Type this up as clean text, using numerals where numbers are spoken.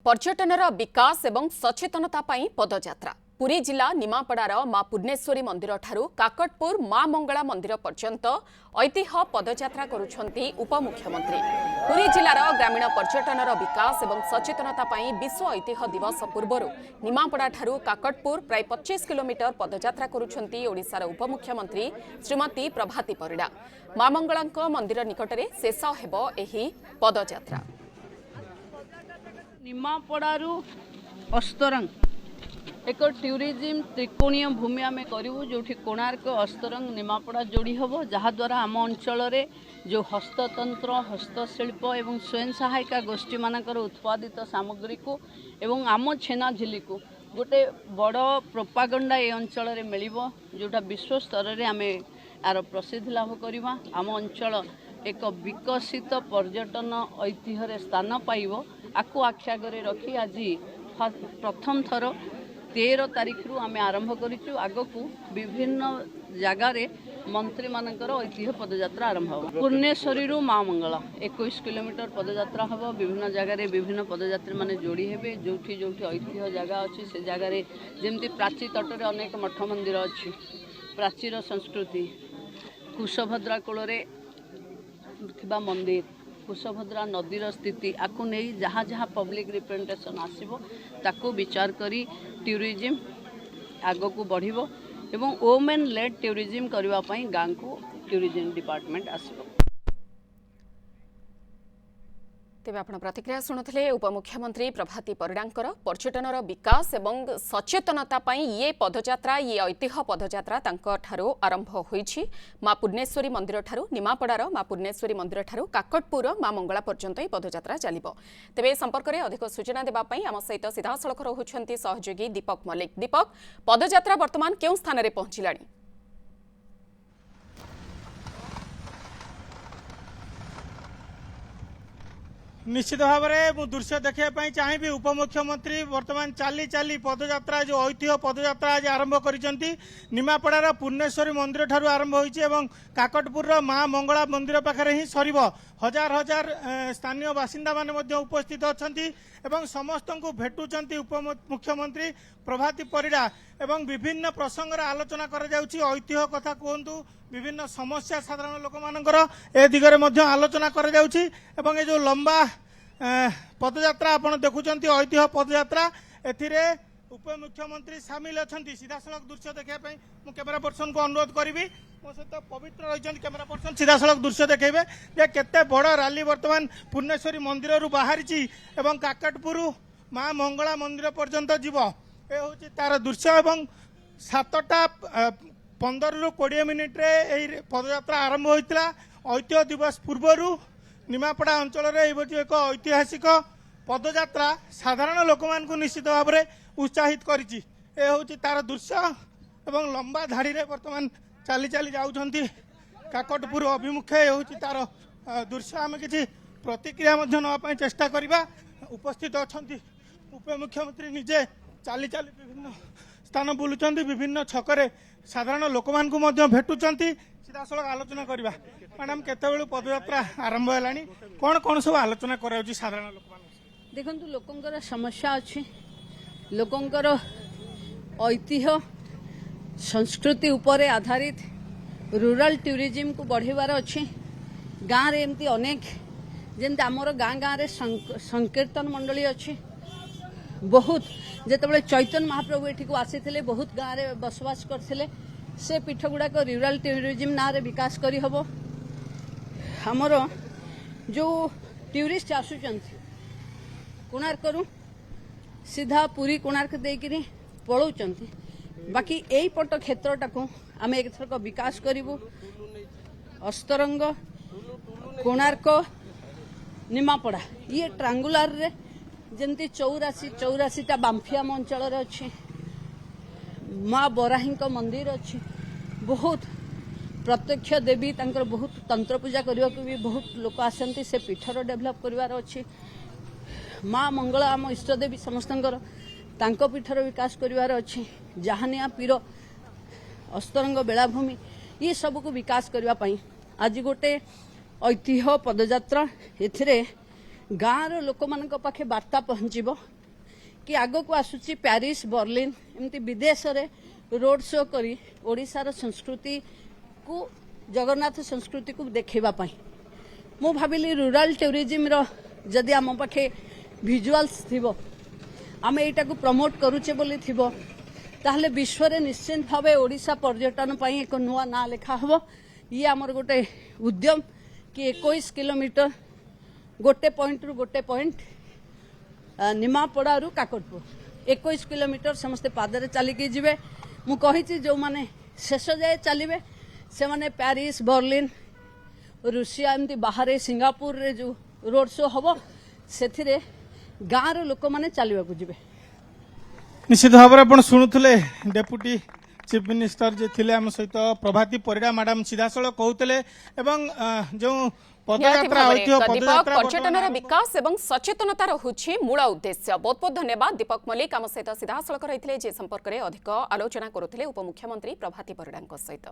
पर्यटनर विकास एवं सचेतनता पाई पदयात्रा पुरी जिला निमापड़ार मां पूर्णेश्वरी मंदिर ठारू काकटपुर मां मंगला मंदिर पर्यंत ऐतिह्य पदयात्रा करुछंती उपमुख्यमंत्री। पुरी जिलार ग्रामीण पर्यटनर विकास एवं सचेतनता पाई विश्व ऐतिह्य दिवस पूर्वरु निमापड़ा ठारू काकटपुर प्राय 25 किलोमीटर पदयात्रा करुछंती ओडिशार उपमुख्यमंत्री श्रीमती प्रभाती परिड़ा। मां मंगलांक मंदिर निकटरे शेष हेबो एही पदयात्रा। निमापड़ारू अस्तरंग एक टूरिज्म त्रिकोणीय भूमि आम करूँ जो कोणार्क अस्तरंग निमापड़ा जोड़ी हम जहाद्वारा आम अंचल जो हस्ततंत्र हस्तशिल्प एवं स्वयं सहायिका गोष्ठी मानकर उत्पादित सामग्री को एवं आम छेना झिली को गोटे बड़ प्रोपागंडा ये अंचल मिल जोटा विश्व स्तर में आम यार प्रसिद्धि लाभ करवा आम अंचल एक विकसित पर्यटन ऐतिह्य स्थान पाइब आपको आख्यागरे रखी आज प्रथम थर 13 तारीख रु आम आरंभ करूँ। आग को विभिन्न जगार मंत्री मानकर ऐतिह्य पदयात्रा आरंभ हो। पूर्णेश्वरी मां मंगला 21 किलोमीटर पदयात्रा हम विभिन्न जगार विभिन्न पदयात्री माने जोड़ी हेबे जोठी जोठी ऐतिह्य जगह अच्छी से जगार जमती प्राची तटरे अनेक मठ मंदिर अच्छी प्राचीर संस्कृति कुशभद्रा कूल मंदिर कुशभद्रा नदीर स्थिति आपको नहीं जहाँ जहाँ पब्लिक रिप्रेजेंटेशन आसो ताको विचार करी टूरिज्म आग को बढ़िबो एवं वोमेन लेड टूरिज्म करबा पई गाँ को टूरिज्म डिपार्टमेंट आसो। तेज आप प्रतिक्रिया शुणुले उपमुख्यमंत्री प्रभाती परिड़ांकर पर्यटनर विकास एवं सचेतनता पाई ये पदयात्रा ये ऐतिह्य पदयात्रा ठारू आरंभ होईछि। मां पूर्णेश्वरी मंदिर ठारू निमापड़ार मां पूर्णेश्वरी मंदिर ठारू काकटपुर मां मंगला पर्यंत ही पदयात्रा चलिबो। तेबे संपर्क में अधिक सूचना देबा पई आम सहित सीधासलख रहुछंती सहयोगी दीपक मल्लिक। दीपक, पदयात्रा वर्तमान केउ स्थान रे पहुंचिलाणी? निश्चित भाव में दृश्य देखापी चाहिए उपमुख्यमंत्री वर्तमान चाली चाली पदयात्रा जो ऐतिह्य पदयात्रा आज आरंभ कर निमापड़ार पूर्णेश्वरी मंदिर ठारू आरंभ होती काकटपुर मां मंगला मंदिर पाखे ही सर हजार हजार स्थानीय बासिंदा माने उपस्थित अच्छा समस्त को भेटुंट उपमुख्यमंत्री प्रभाती परिड़ा एवं विभिन्न प्रसंग आलोचना ऐतिह्य कथा कहतु विभिन्न समस्या साधारण लोक मानकर ए दिगरे आलोचना कर जो लंबा पदयात्रा आप देखुं ऐतिह्य पदयात्रा एथिरे उपमुख्यमंत्री सामिल अच्छा सीधासलख दृश्य देखापी मु कैमेरा पर्सन को अनुरोध करी मो सहित पवित्र रही कैमेरा पर्सन सीधासलख दृश्य देखेबे जे केते बड़ रैली वर्तमान पूर्णेश्वरी मंदिर रु बाहरी एवं काकटपुर मां मंगला मंदिर पर्यंत जीव ए हूँ तार दृश्य एवं 7टा 15 रु 20 मिनिट रे पदयात्रा आरंभ होता ऐतिह्य दिवस पूर्वर निमापड़ा अंचल एक ऐतिहासिक पदयात्रा साधारण लोक मान निश्चित भाव में उत्साहित करी तार दृश्य एवं लंबा धाड़ी रे वर्तमान चली चली जाऊँगी काकटपुर अभिमुखे हूँ तार दृश्य आम कि प्रतिक्रिया नापी चेष्टा करवा उपस्थित अच्छा उपमुख्यमंत्री निजे चाली चाली विभिन्न स्थान बुलुंट विभिन्न छकरे साधारण लोक मान भेटुंट सीधासलख आलोचना करवा। मैडम केतबेलू पदयात्रा आरंभ है कौन कौन सब आलोचना कर साधारण लोक देखु लोकंकर समस्या अच्छी लोकंकर ऐतिह्य संस्कृति उपर आधारित रूरल टूरिज्म को बढ़ेबार अच्छी गाँव रे एमती अनेक जमती आमर गाँ गाँव रे संकीर्तन मंडली अच्छी बहुत जिते चैतन्य महाप्रभु एठी को आसी बहुत गाँव रे बसवास करथिले से पीठ गुड़ाक रूरल टूरिज्म ना रे विकास करी हबो। हमर जो टूरिस्ट आसुचंती कोणार्क रु सीधा पूरी कोणार्क देकिरी पळौचंती बाकी एई पट क्षेत्रटा को आम एथरक विकास करूँ अस्तरंग कोणार्क निमापड़ा ये ट्रांगुलार रे जमती 84 बांफिया अंचल अच्छी माँ बराही मंदिर अच्छी बहुत प्रत्यक्ष देवी तांकर बहुत तंत्र पूजा करने को भी बहुत लोक आसती से पीठर डेभलप करार अच्छी माँ मंगला आम इष्टदेवी समस्तंकर तांको पीठर विकास करार अच्छी जहानिया पीर अस्तरंग बेलाभूमि ये सब को विकास करने आज गोटे ऐतिह्य पदयात्रा एथिरे गाँव लोक मान पाखे बार्ता पहुँचब कि आग को आसुची प्यारिस बर्लिन एमती विदेश रे रोड शो करी ओडिशार संस्कृति को जगन्नाथ संस्कृति को देखा मु भाविली रूराल टूरिज्म रो जदि आम पाखे भिजुआल्स थिबो आम एटा को प्रमोट करूचे बोली थिबो ताहले विश्व रे निश्चित भावे ओडिशा पर्यटन पई एक नुआ ना लेखा हबो। ये आमर गोटे उद्यम कि 21 किलोमीटर गोटे पॉइंट रु गोटे पॉइंट निमापड़ा रु काकटपुर 21 किलोमीटर समस्ते पादरे चलिकी जिवे मु कहिछि जो माने शेष जाए चलिबे से माने पेरिस बर्लिन रूसिया एमती बाहर सिंगापुर रे जो रोड शो हबो सेथिरे गाँव लोक मैंने चलवाक जी निश्चित भाव में आप शुणुले डेप्यूटी चीफ मिनिस्टर जे थिले आम सहित प्रभाती परिड़ा मैडम सीधासल कहते जो पदयात्रा ऐतिह्य पदयात्रा पर्यटन विकास एवं सचेतनता रहुछि मूल उद्देश्य। बहुत बहुत धन्यवाद दीपक मल्लिक आम सहित सीधासलख रही जे संपर्क में अधिक आलोचना करुथिले उपमुख्यमंत्री प्रभाती परिड़ा सहित।